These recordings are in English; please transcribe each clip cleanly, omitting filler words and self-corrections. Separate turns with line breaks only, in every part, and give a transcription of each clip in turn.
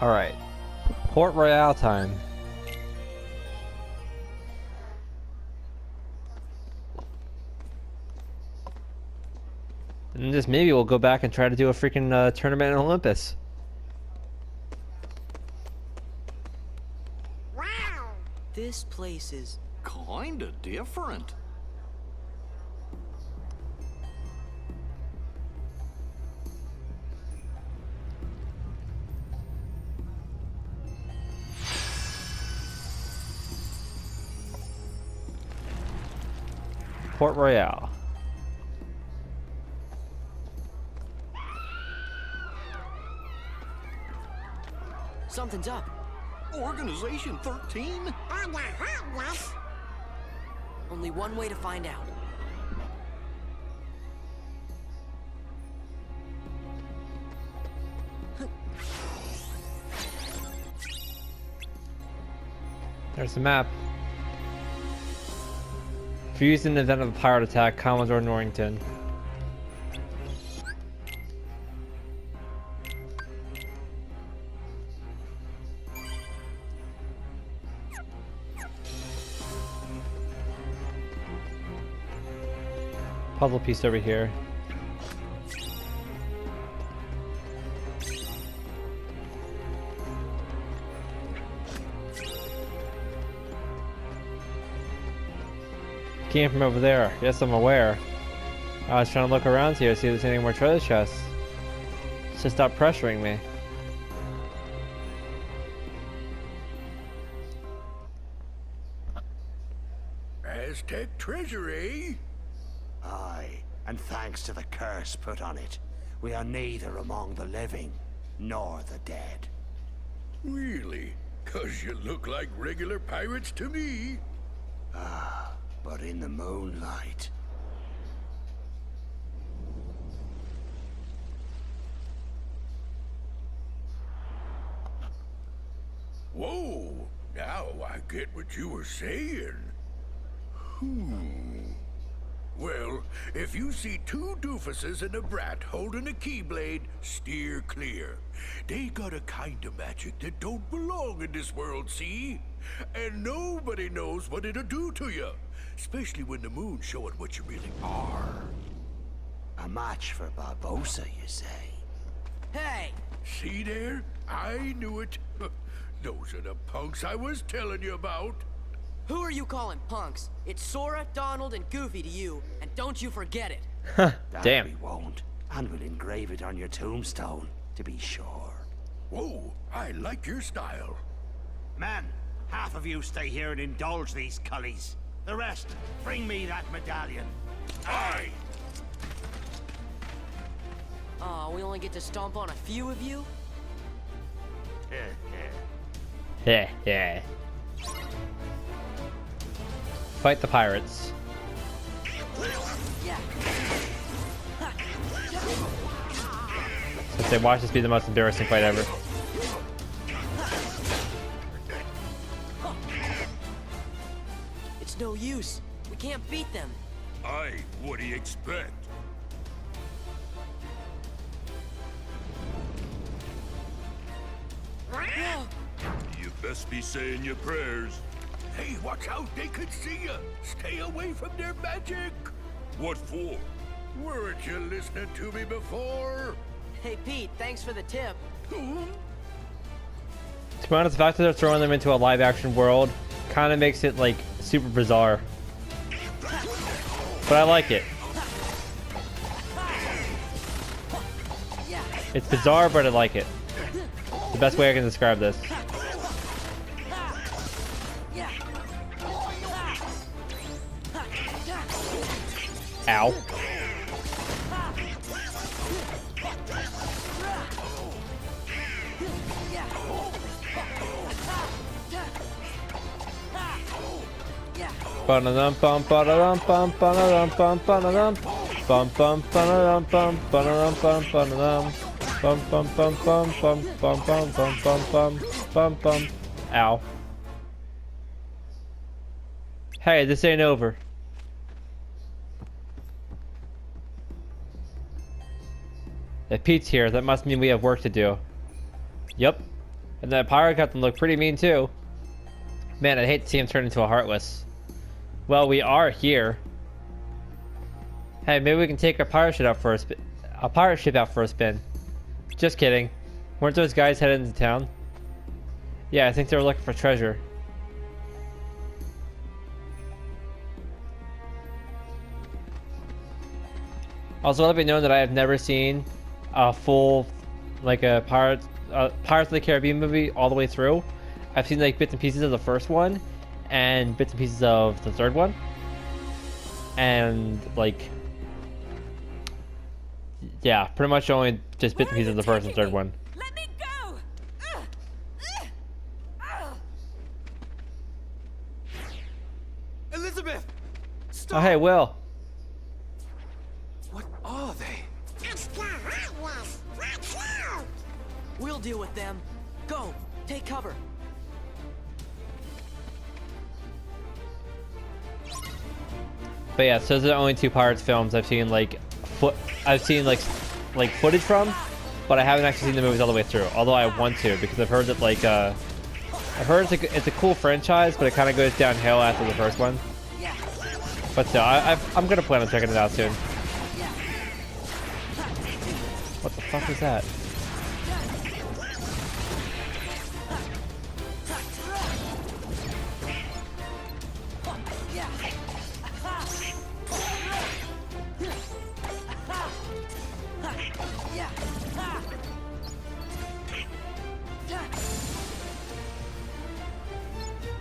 Alright. Port Royale time. And just maybe we'll go back and try to do a freaking tournament in Olympus.
Wow! This place is
kinda different.
Port Royale.
something's up.
Organization 13?
On the hot, yes.
Only one way to find out.
There's the map. If you're using the event of a pirate attack, Commodore Norrington. Puzzle piece over here. Came from over there. Yes, I'm aware. I was trying to look around here, see if there's any more treasure chests. Just stop pressuring me.
Aztec treasure, eh?
Aye, and thanks to the curse put on it, we are neither among the living nor the dead.
Really? 'Cause you look like regular pirates to me.
But in the moonlight.
Whoa! Now I get what you were saying. Well, if you see two doofuses and a brat holding a keyblade, steer clear. They got a kind of magic that don't belong in this world, see? And nobody knows what it'll do to you. Especially when the moon's showing what you really are.
A match for Barbosa, you say?
Hey!
See there? I knew it. Those are the punks I was telling you about.
Who are you calling punks? It's Sora, Donald, and Goofy to you, and don't you forget it.
That
Damn.
we won't. And we'll engrave it on your tombstone, to be sure.
Whoa, I like your style.
Men, half of you stay here and indulge these cullies. The rest, bring me that medallion.
Aye!
Aw, we only get to stomp on a few of you?
Yeah, yeah. Fight the pirates.
Yeah.
I'd say watch this be the most embarrassing fight ever.
It's no use. We can't beat them.
Aye, what do you expect?
Whoa.
You best be saying your prayers. Hey, watch out, they could see you. Stay away from their magic. What for? Weren't you listening to me before?
Hey, Pete, thanks for the tip.
Hmm?
To be honest, the fact that they're throwing them into a live-action world kind of makes it, like, super bizarre. But I like it. It's bizarre, but I like it. The best way I can describe this. Ow. Ba-da-dum bum ba-da-dum bum ba-da-dum bum ba-da-dum bum bum ba-da-dum bum ba-da-dum bum ba-da-dum bum bum bum bum bum bum bum bum bum bum bum bum. Ow. Hey, this ain't over. If Pete's here, that must mean we have work to do. Yep. And that pirate captain looked pretty mean too. Man, I'd hate to see him turn into a Heartless. Well, we are here. Hey, maybe we can take our pirate ship out for a spin. A pirate ship out for a spin. Just kidding. Weren't those guys headed into town? Yeah, I think they were looking for treasure. Also, let it be known that I have never seen a full, like a Pirates of the Caribbean movie all the way through. I've seen like bits and pieces of the first one, and bits and pieces of the third one, and like, yeah, pretty much only just bits and pieces of the first and third one.
Let me go!
Elizabeth!
Oh, hey, Will.
What are they?
We'll deal with them. Go, take cover.
But yeah, so those are the only two Pirates films I've seen like footage from, but I haven't actually seen the movies all the way through. Although I want to, because I've heard that like I've heard it's a cool franchise, but it kind of goes downhill after the first one. But still, I'm gonna plan on checking it out soon. What the fuck is that?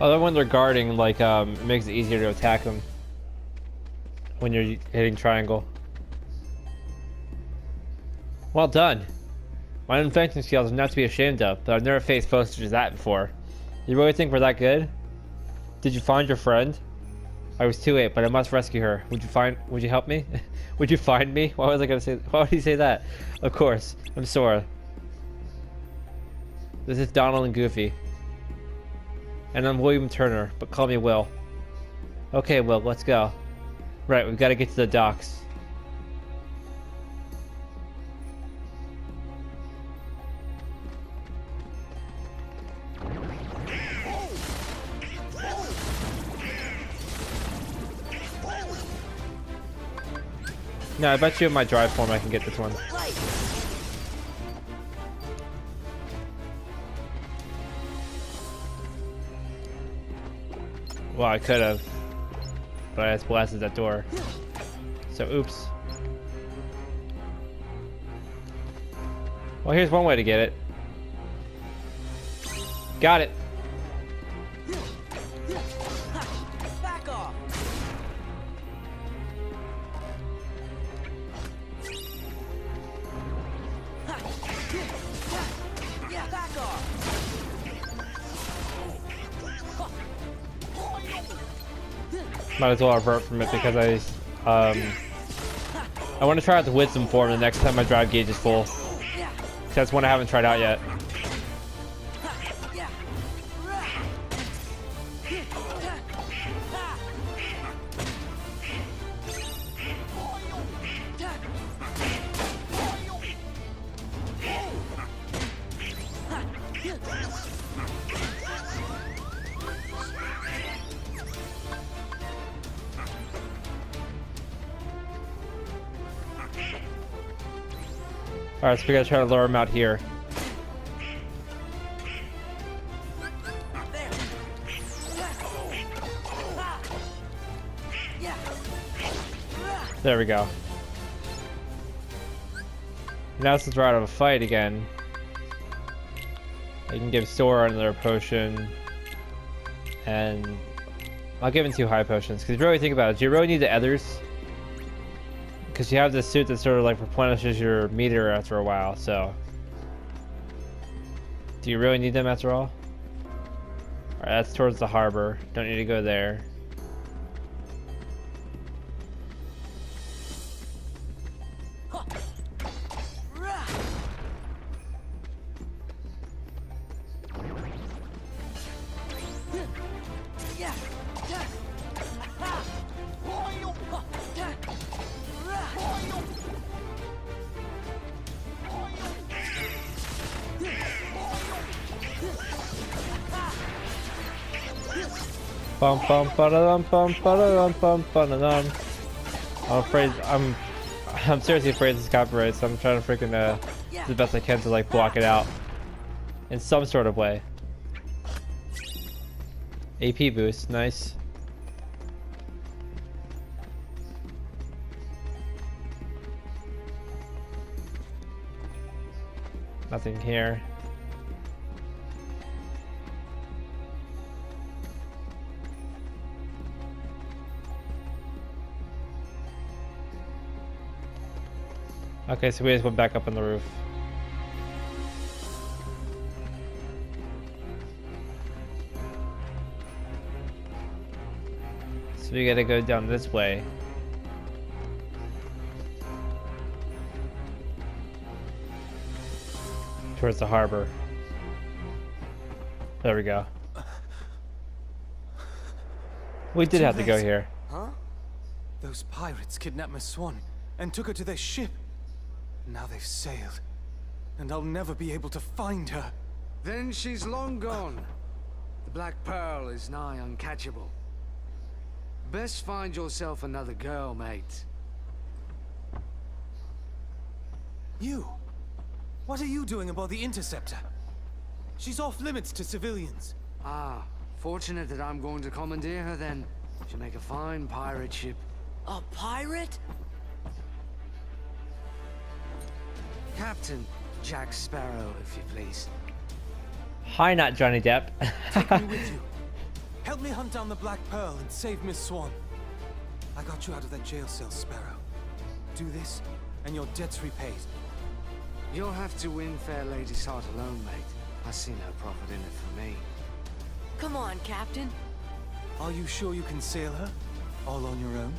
Although when they're guarding, like, it makes it easier to attack them when you're hitting triangle. Well done. My own fencing skills are not to be ashamed of, but I've never faced foes such as that before. You really think we're that good? Did you find your friend? I was too late, but I must rescue her. Would you help me? Would you find me? Why would he say that? Of course. I'm Sora. This is Donald and Goofy. And I'm William Turner, but call me Will. Okay, Will, let's go. Right, we've got to get to the docks. No, I bet you in my drive form I can get this one. Well, I could have, but I just blasted that door. So, oops. Well, here's one way to get it. Got it.
Back off. Yeah, back off.
Might as well revert from it because I want to try out the wisdom form the next time my drive gauge is full. That's one I haven't tried out yet. Alright, so we gotta try to lure him out here. There we go. Now since we're out of a fight again, I can give Sora another potion, and I'll give him 2 high potions. Because if you really think about it, do you really need the others? Because you have this suit that sort of like replenishes your meter after a while, so do you really need them after all? Alright, that's towards the harbor. Don't need to go there. Bum bum ba-da-dum bum ba-da-dum bum ba-da-dum. I'm seriously afraid this is copyright, so I'm trying to freaking do the best I can to like block it out in some sort of way. AP boost, nice. Nothing here. Okay, so we just went back up on the roof. So we gotta go down this way. Towards the harbor. There we go. We did have to go here.
Huh? Those pirates kidnapped Miss Swann and took her to their ship. Now they've sailed, and I'll never be able to find her.
Then she's long gone. The Black Pearl is nigh uncatchable. Best find yourself another girl, mate.
You? What are you doing aboard the Interceptor? She's off limits to civilians.
Ah, fortunate that I'm going to commandeer her then. She'll make a fine pirate ship.
A pirate?
Captain Jack Sparrow, if you please.
Hi, not Johnny Depp.
Take me with you. Help me hunt down the Black Pearl and save Miss Swann. I got you out of that jail cell, Sparrow. Do this, and your debt's repaid.
You'll have to win fair lady's heart alone, mate. I see no profit in it for me.
Come on, Captain.
Are you sure you can sail her? All on your own?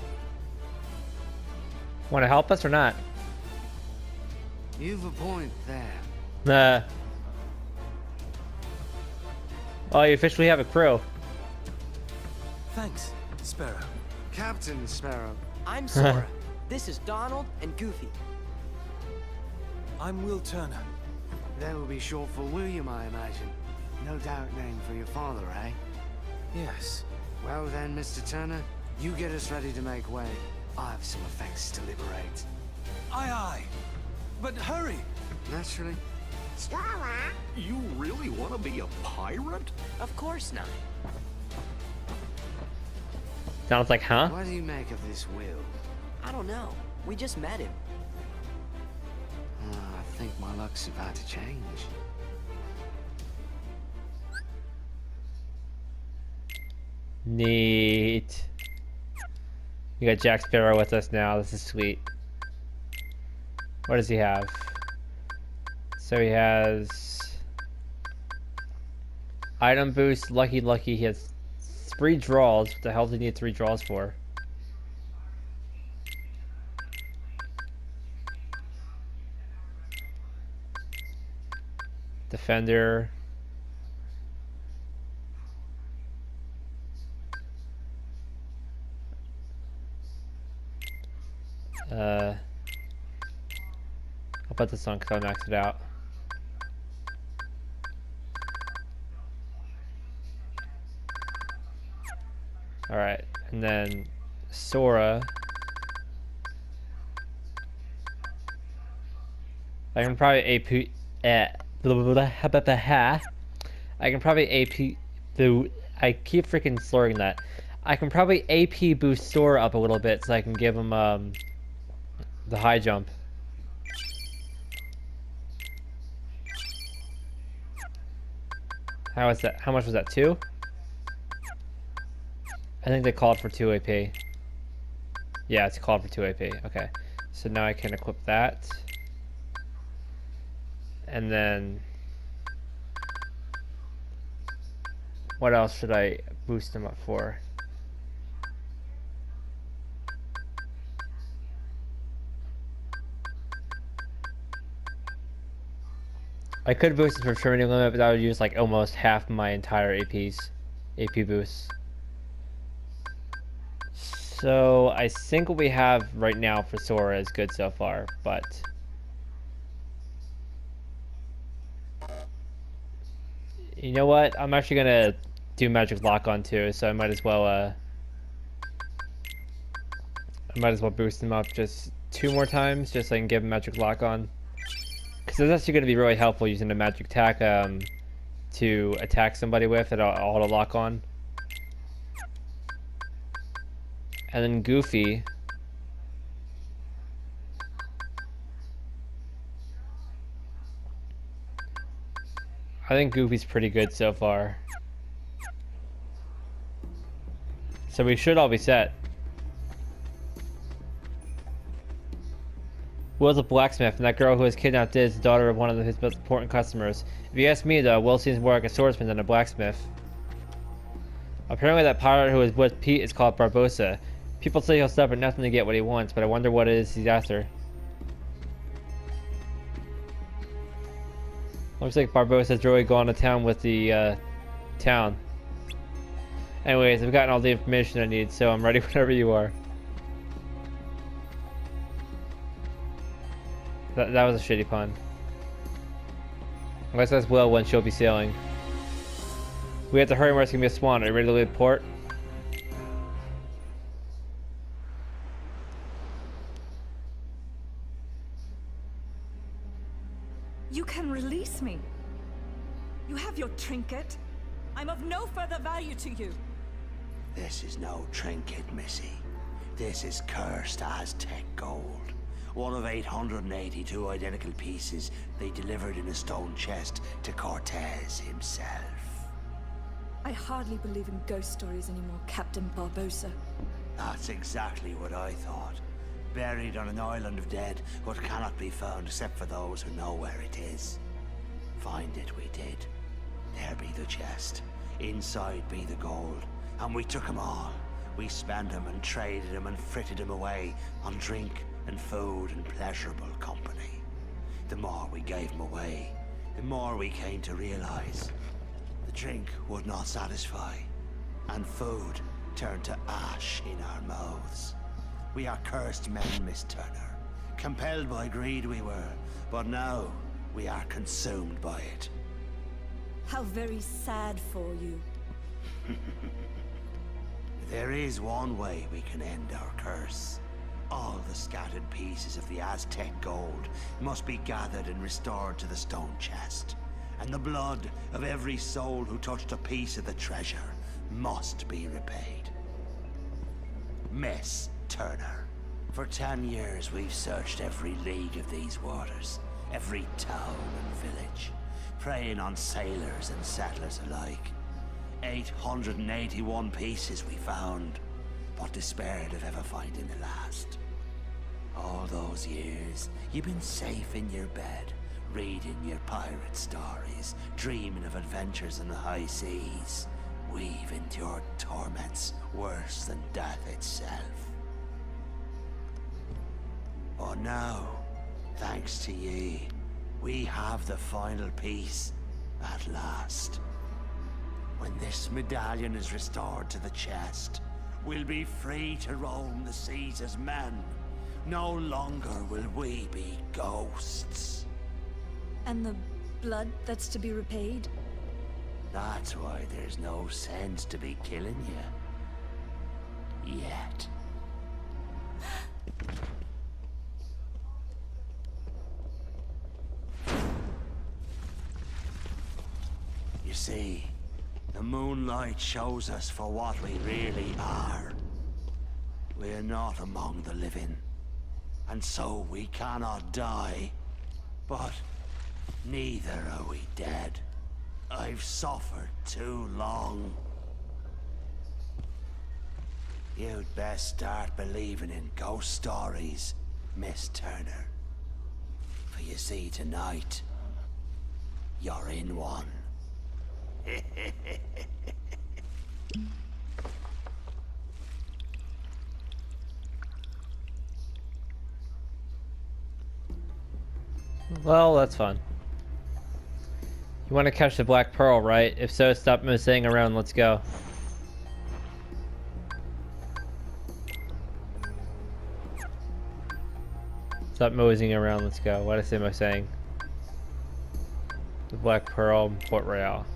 Want to help us or not?
You've a point there.
Nah. Oh, you officially have a crew.
Thanks, Sparrow.
Captain Sparrow.
I'm Sora. This is Donald and Goofy.
I'm Will Turner.
That will be short for William, I imagine. No doubt name for your father, eh?
Yes.
Well then, Mr. Turner, you get us ready to make way. I have some effects to liberate.
Aye, aye. But hurry!
Naturally.
You really want to be a pirate?
Of course not.
Sounds like, huh?
What do you make of this Will?
I don't know. We just met him.
I think my luck's about to change.
Neat. We got Jack Sparrow with us now. This is sweet. What does he have? So he has item boost, lucky. He has 3 draws. What the hell does he need 3 draws for? Defender. I'll put this on because I maxed it out. Alright, and then Sora. I can probably AP. I can probably AP. I keep freaking slurring that. I can probably AP boost Sora up a little bit so I can give him the high jump. How is that? How much was that? 2? I think they called for 2 AP. Yeah, it's called for 2 AP. Okay. So now I can equip that. And then what else should I boost him up for? I could boost his maturity limit, but that would use like almost half my entire AP boost. So I think what we have right now for Sora is good so far, but you know what? I'm actually gonna do magic lock on too, so I might as well boost him up just 2 more times, just so I can give him magic lock on. Because it's actually going to be really helpful using the magic attack to attack somebody with and auto lock on. And then Goofy. I think Goofy's pretty good so far. So we should all be set. Will's a blacksmith, and that girl who was kidnapped is the daughter of one of his most important customers. If you ask me, though, Will seems more like a swordsman than a blacksmith. Apparently that pirate who was with Pete is called Barbossa. People say he'll stop at nothing to get what he wants, but I wonder what it is he's after. Looks like Barbossa's really gone to town with the town. Anyways, I've gotten all the information I need, so I'm ready whenever you are. That was a shitty pun. Unless that's Will when she'll be sailing. We have to hurry or it's gonna be a Swann. Are you ready to leave port?
You can release me. You have your trinket. I'm of no further value to you.
This is no trinket, Missy. This is cursed Aztec gold. One of 882 identical pieces they delivered in a stone chest to Cortez himself.
I hardly believe in ghost stories anymore, Captain Barbossa.
That's exactly what I thought. Buried on an island of dead, but cannot be found except for those who know where it is. Find it we did. There be the chest. Inside be the gold. And we took 'em all. We spent 'em and traded 'em and fritted 'em away on drink and food and pleasurable company. The more we gave 'em away, the more we came to realize the drink would not satisfy, and food turned to ash in our mouths. We are cursed men, Miss Turner. Compelled by greed we were, but now we are consumed by it.
How very sad for you.
There is one way we can end our curse. All the scattered pieces of the Aztec gold must be gathered and restored to the stone chest. And the blood of every soul who touched a piece of the treasure must be repaid. Miss Turner, for 10 years we've searched every league of these waters, every town and village, preying on sailors and settlers alike. 881 pieces we found, but despaired of ever finding the last. All those years, you've been safe in your bed, reading your pirate stories, dreaming of adventures in the high seas. We've endured torments worse than death itself. But now, thanks to ye, we have the final piece at last. When this medallion is restored to the chest, we'll be free to roam the seas as men. No longer will we be ghosts.
And the blood that's to be repaid?
That's why there's no sense to be killing you. Yet. You see, the moonlight shows us for what we really are. We're not among the living, and so we cannot die. But neither are we dead. I've suffered too long. You'd best start believing in ghost stories, Miss Turner. For you see, tonight, you're in one.
Well, that's fun. You want to catch the Black Pearl, right? If so, stop moseying around. Let's go. Stop moseying around. Let's go. What am I saying? The Black Pearl, Port Royale.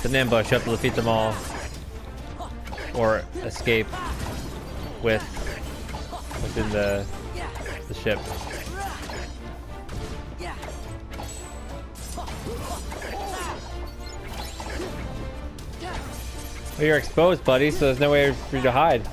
It's an ambush. You have to defeat them all. Or escape within the ship. Well, you're exposed, buddy, so there's no way for you to hide.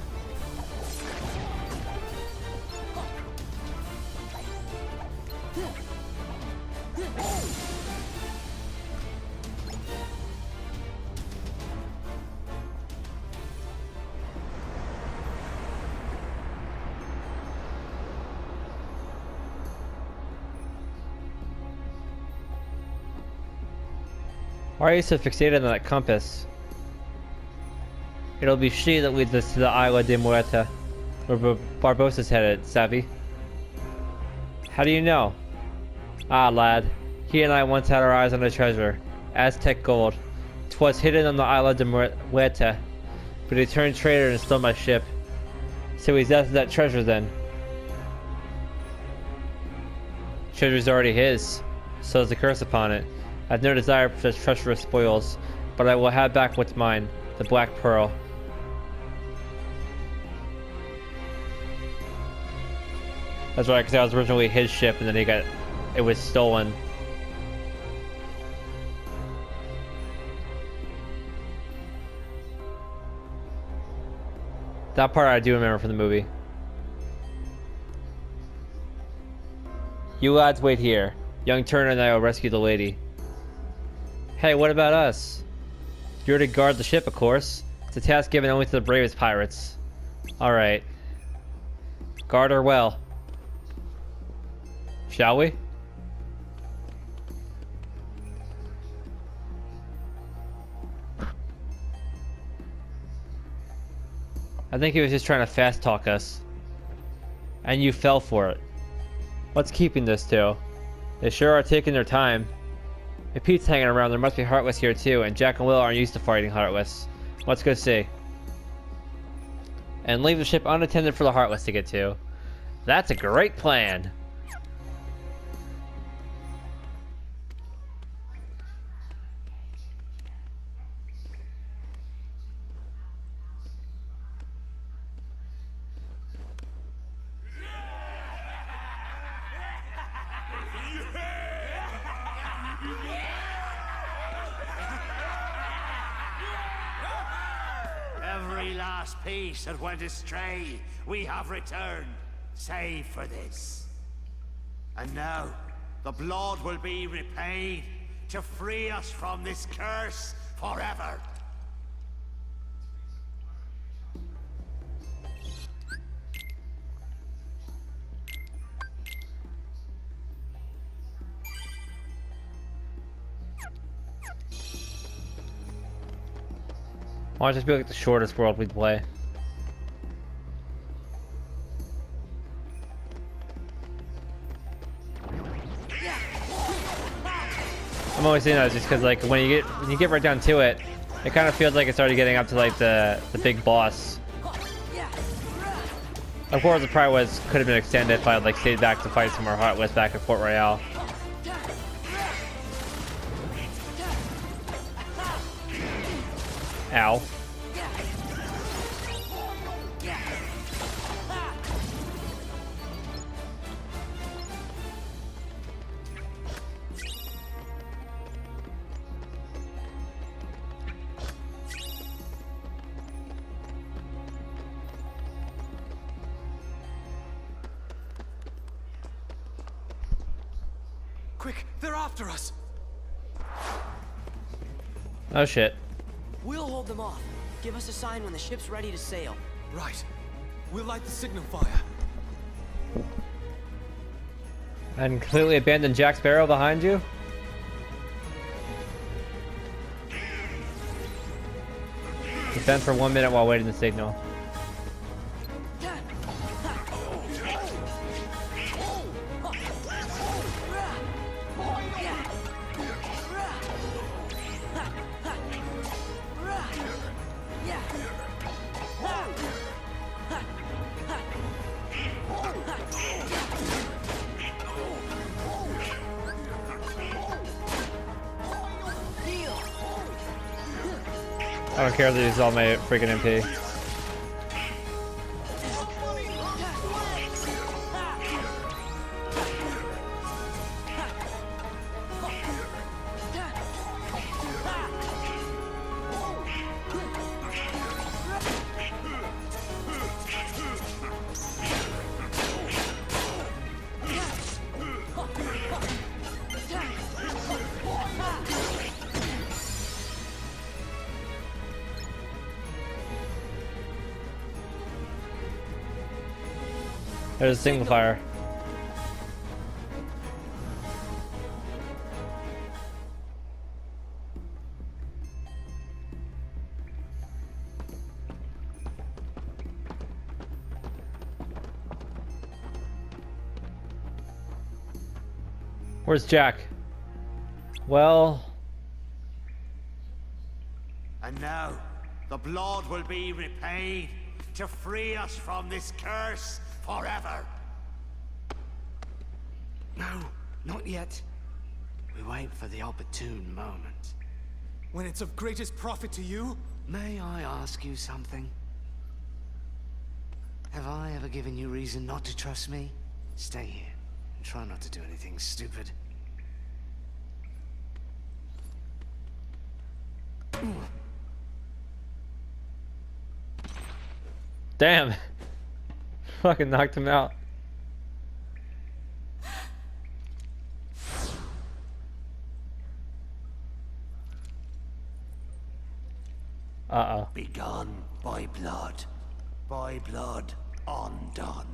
Why are you so fixated on that compass? It'll be she that leads us to the Isla de Muerta, where Barbossa's headed, savvy? How do you know? Ah, lad. He and I once had our eyes on a treasure. Aztec gold. 'Twas hidden on the Isla de Muerta, but he turned traitor and stole my ship. So he's after that treasure then. Treasure's already his. So is the curse upon it. I've no desire for such treacherous spoils, but I will have back what's mine, the Black Pearl. That's right, because that was originally his ship, and then it was stolen. That part I do remember from the movie. You lads wait here. Young Turner and I will rescue the lady. Hey, what about us? You're to guard the ship, of course. It's a task given only to the bravest pirates. Alright. Guard her well. Shall we? I think he was just trying to fast talk us. And you fell for it. What's keeping this two? They sure are taking their time. If Pete's hanging around, there must be Heartless here too, and Jack and Will aren't used to fighting Heartless. Let's go see. And leave the ship unattended for the Heartless to get to. That's a great plan!
Every last piece that went astray, we have returned, save for this. And now, the blood will be repaid to free us from this curse forever.
Why don't it just be like the shortest world we'd play? I'm always saying that just because, like, when you get right down to it, it kind of feels like it's already getting up to like the big boss. Of course, it probably could have been extended if I had like stayed back to fight some more Heartless back at Port Royale. Ow.
Quick, they're after us!
Oh shit.
We'll hold them off. Give us a sign when the ship's ready to sail.
Right. We'll light the signal fire.
And completely abandon Jack Sparrow behind you? Defend for 1 minute while waiting the signal. I don't care that he's all my freaking MP. There's a single fire. Where's Jack? Well...
And now, the blood will be repaid to free us from this curse forever.
No, not yet. We wait for the opportune moment.
When it's of greatest profit to you?
May I ask you something? Have I ever given you reason not to trust me? Stay here and try not to do anything stupid.
Damn. Fucking knocked him out. Uh-oh.
Begun by blood undone.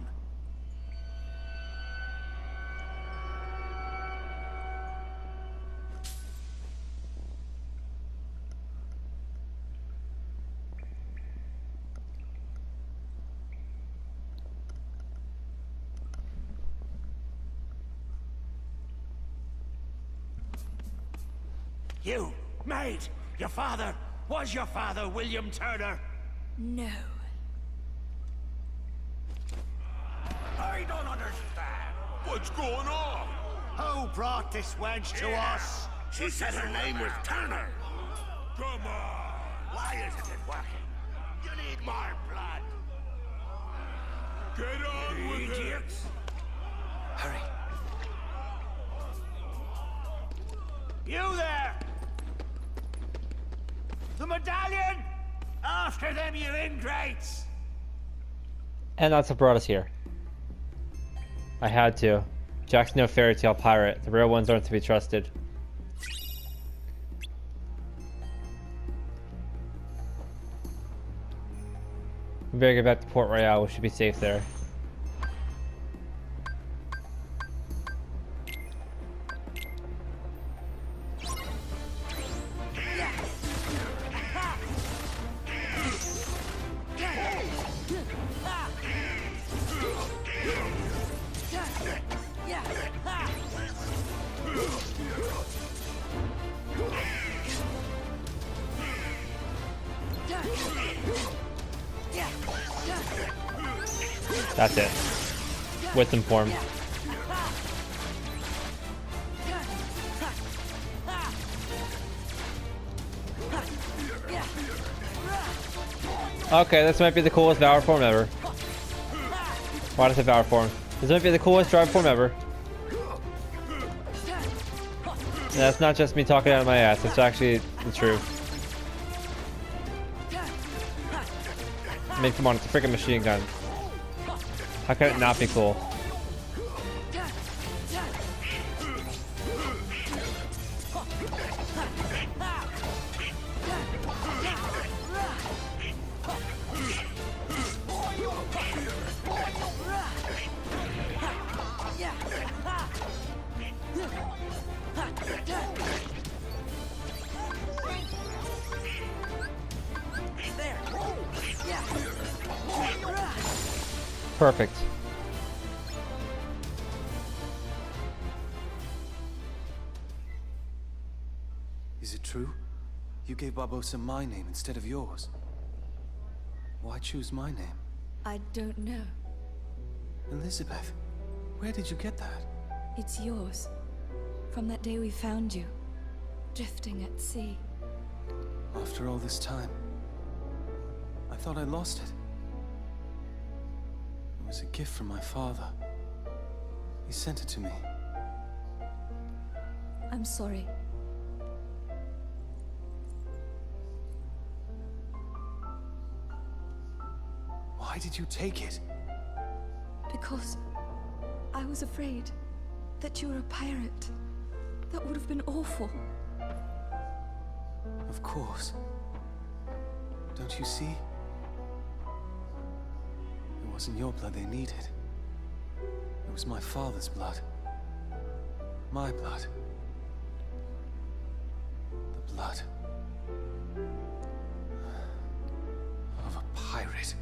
You, maid, your father, was your father William Turner?
No.
I don't understand. What's going on?
Who brought this wench to us?
She said her name was Turner. Come on. Why isn't it working? You need more blood. Get on with it. Idiots.
Hurry.
You there! The medallion! After them, you ingrates!
And that's what brought us here. I had to. Jack's no fairy tale pirate. The real ones aren't to be trusted. We better get back to Port Royale. We should be safe there. That's it. Wisdom form. Okay, this might be the coolest Valor form ever. Why does it Valor form? This might be the coolest drive form ever. And that's not just me talking out of my ass, it's actually the truth. I mean, come on, it's a freaking machine gun. How can it not be cool? Perfect.
Is it true? You gave Barbosa my name instead of yours. Why choose my name?
I don't know.
Elizabeth, where did you get that?
It's yours. From that day we found you. Drifting at sea.
After all this time, thought I lost it. It was a gift from my father. He sent it to me.
I'm sorry.
Why did you take it?
Because I was afraid that you were a pirate. That would have been awful.
Of course. Don't you see? It wasn't your blood they needed. It was my father's blood. My blood. The blood of a pirate.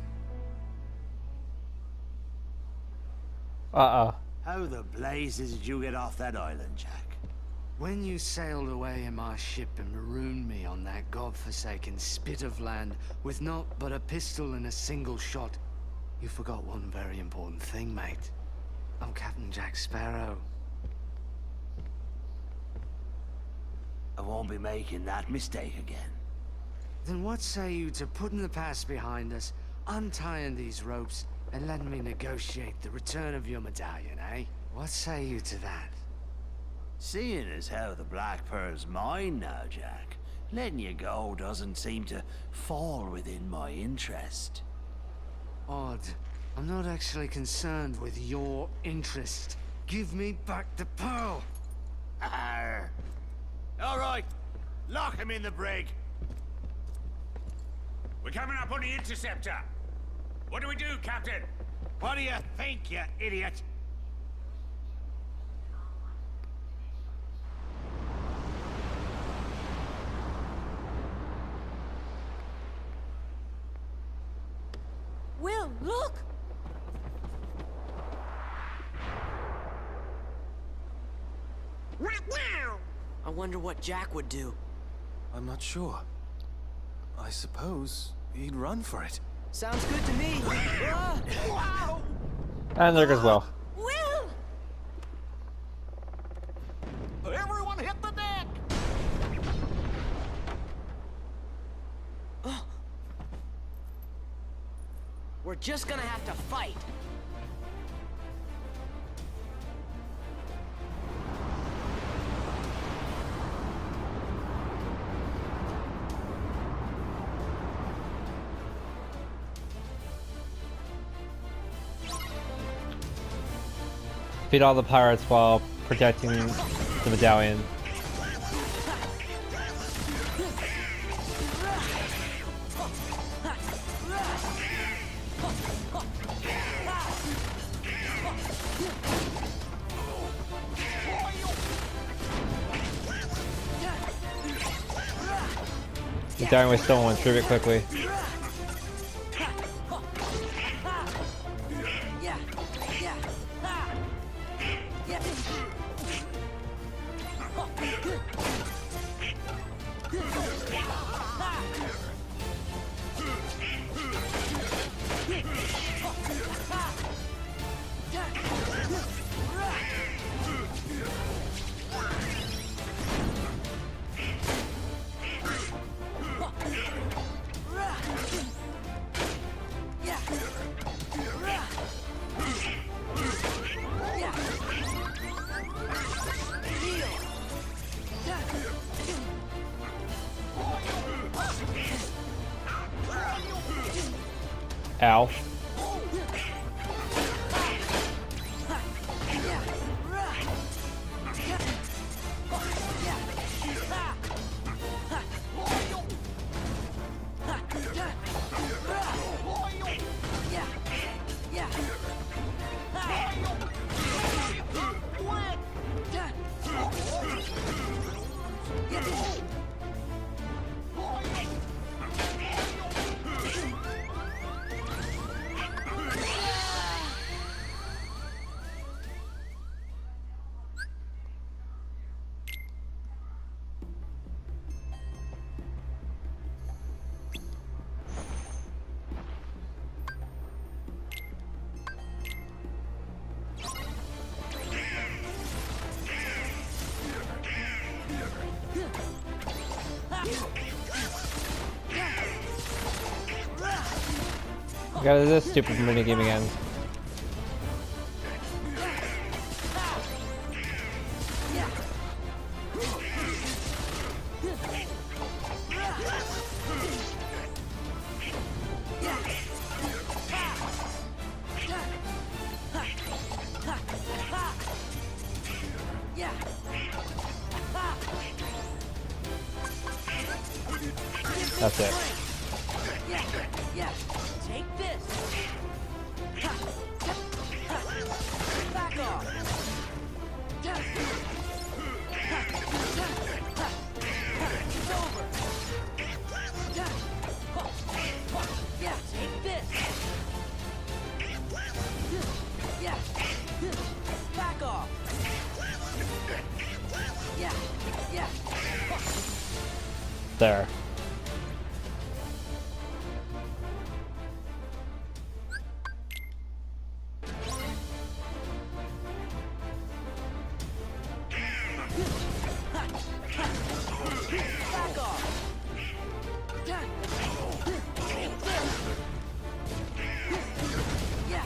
Uh-oh.
How the blazes did you get off that island, Jack?
When you sailed away in my ship and marooned me on that godforsaken spit of land with naught but a pistol and a single shot, you forgot one very important thing, mate. I'm Captain Jack Sparrow.
I won't be making that mistake again.
Then what say you to putting the past behind us, untying these ropes, and letting me negotiate the return of your medallion, eh? What say you to that?
Seeing as how the Black Pearl's mine now, Jack, letting you go doesn't seem to fall within my interest.
Odd. I'm not actually concerned with your interest. Give me back the pearl!
Arr. All right, lock him in the brig.
We're coming up on the interceptor. What do we do, Captain?
What do you think, you idiot?
Will, look!
What now? I wonder what Jack would do.
I'm not sure. I suppose he'd run for it.
Sounds good to me. Wow!
And there goes Will.
Will!
Everyone hit the deck!
We're just gonna have to fight.
Beat all the pirates while protecting the medallion. The medallion was stolen. Retrieve it quickly. Ow. Gotta do this stupid minigame again. That's it.
Take this. Back off. It's over. Yeah, take this. Yeah. Back off. Yeah.
There.
Back off. Take this. Yeah.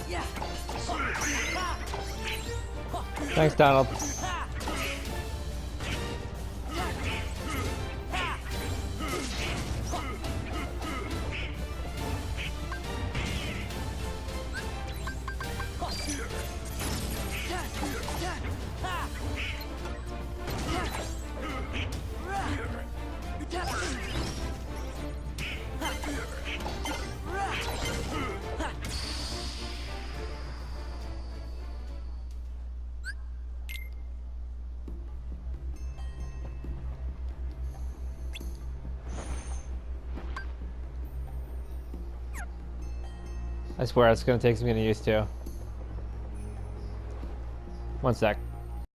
Yeah.
Thanks, Donald. I swear it's gonna take some getting used to. One sec.